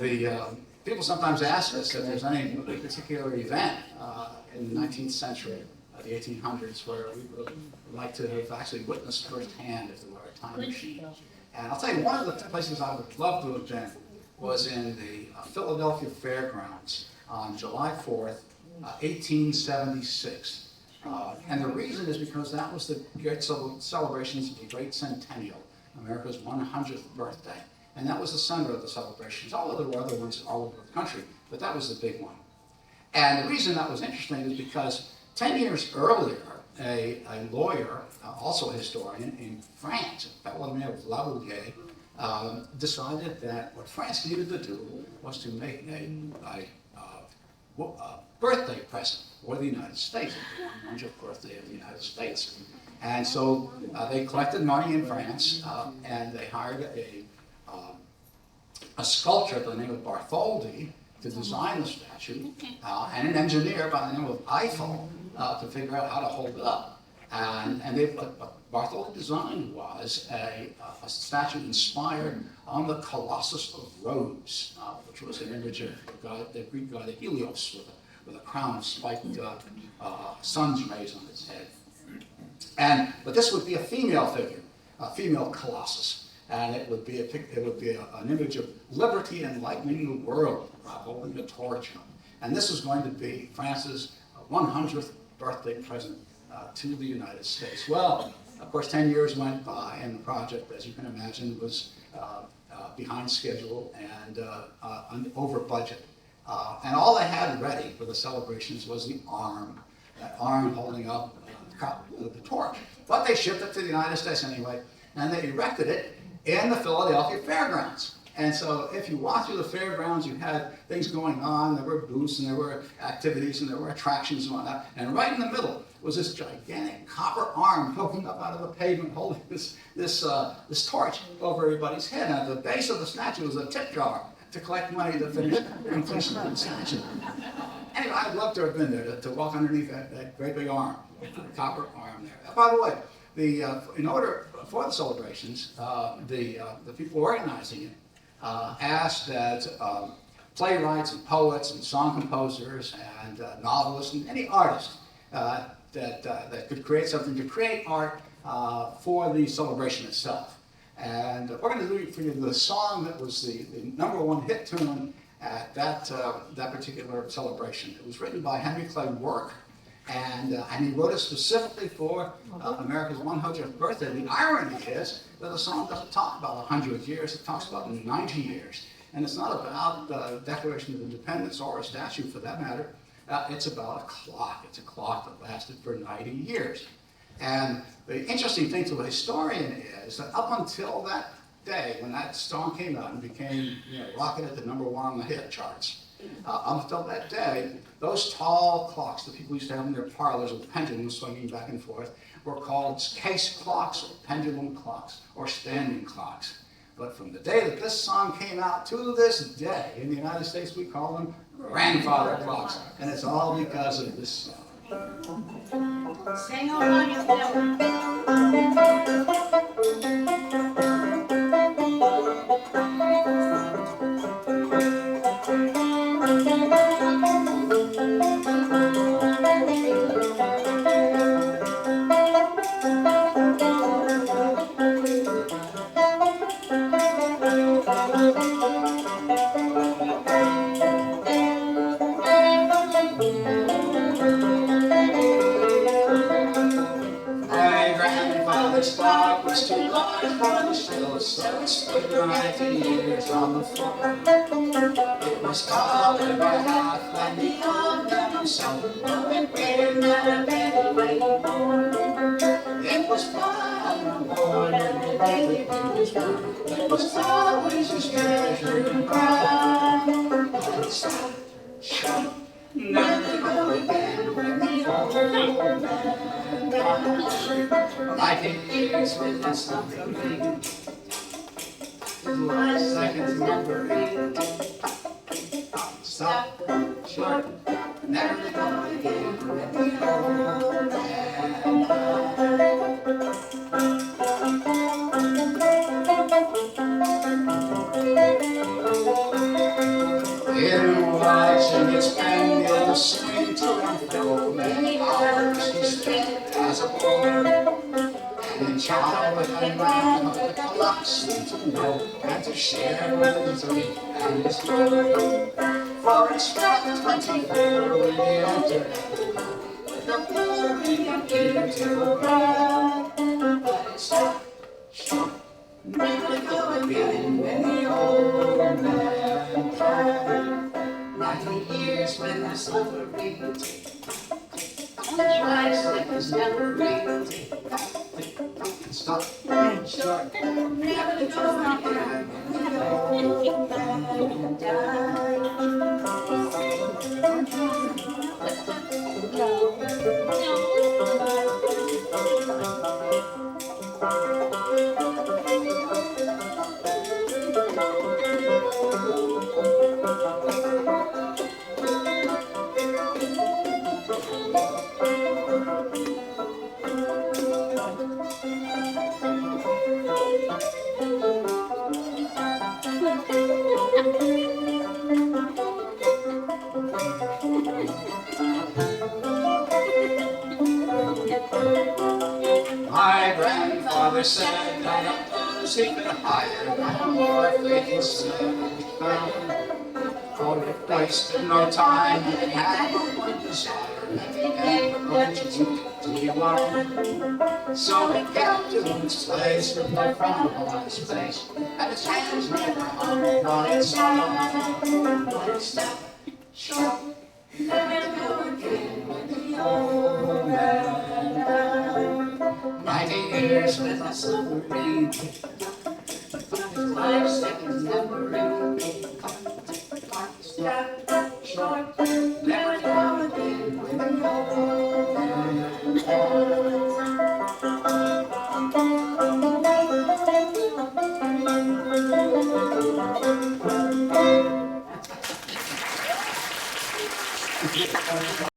People sometimes ask us if there's any particular event in the 19th century, the 1800s, where we would like to have actually witnessed firsthand if there were a time machine. And I'll tell you, one of the places I would love to have been was in the Philadelphia Fairgrounds on July 4th, 1876. And the reason is because that was the great celebrations of the great centennial, America's 100th birthday. And that was the center of the celebrations, although there were other ones all over the country, but that was the big one. And the reason that was interesting is because 10 years earlier, a lawyer, also a historian in France, a fellow named Lavoulier, decided that what France needed to do was to make a birthday present for the United States, the 100th birthday of the United States. And so they collected money in France, and they hired a sculptor by the name of Bartholdi to design the statue, and an engineer by the name of Eiffel to figure out how to hold it up. And what Bartholdi designed was a statue inspired on the Colossus of Rhodes, which was an image of the Greek god Helios with a crown of spiked sun's rays on its head. But this would be a female figure, a female Colossus. And it would be an image of liberty enlightening the world, holding a torch. And this was going to be France's 100th birthday present to the United States. Well, of course, 10 years went by, and the project, as you can imagine, was behind schedule and over budget. And all they had ready for the celebrations was the arm, that arm holding up the torch. But they shipped it to the United States anyway, and they erected it in the Philadelphia Fairgrounds. And so if you walked through the fairgrounds, you had things going on. There were booths, and there were activities, and there were attractions and whatnot. And right in the middle was this gigantic copper arm poking up out of the pavement, holding this torch over everybody's head. And at the base of the statue was a tip jar to collect money to finish the completion of the statue. Anyway, I'd love to have been there to walk underneath that great big arm, copper arm there. By the way, in order for the celebrations, the people organizing it asked that playwrights and poets and song composers and novelists and any artist that could create something to create art for the celebration itself. And we're going to do for you the song that was the #1 hit tune at that particular celebration. It was written by Henry Clay Work. And he wrote it specifically for America's 100th birthday. The irony is that the song doesn't talk about 100 years, it talks about 90 years. And it's not about the Declaration of Independence or a statue for that matter. It's about a clock. It's a clock that lasted for 90 years. And the interesting thing to a historian is that up until that day, when that song came out and became, rocketed to #1 on the hit charts, up until that day, those tall clocks that people used to have in their parlors with pendulums swinging back and forth were called case clocks or pendulum clocks or standing clocks. But from the day that this song came out to this day, in the United States we call them grandfather clocks. And it's all because of this song. Sing along, you Clock was too large for the show, so it stood 90 years on the floor. It was taller by half than the old man himself, but it didn't matter anymore. It was far more than the day that he was born. It was always his treasure and pride. But it stopped, shut, never go again when the old man died. 90 years with something new. My seconds numbering. Stop, short, never go again when the old man died. In watching its pendulum swing to and fro, many hours he spent as a boy. And in childhood and manhood, the clock seemed to know and to share his grief and his joy. For it struck 24 when he entered with a glory and beautiful bride. But it stopped short, never to go again when the old man died. 90 years when the suffering life like was never real. Stop, short, never to go again when the old man died. My grandfather said that a those he could hire a more faithful slave found. For it wasted no time and it had but one desire, and the end of to be won. So it kept to its place with no frown on its face, and its hands never hung on its side. But it stopped short, never to go again when the old man died. 90 years with a submarine, 5 seconds never stopped short, never to go again when the old man died.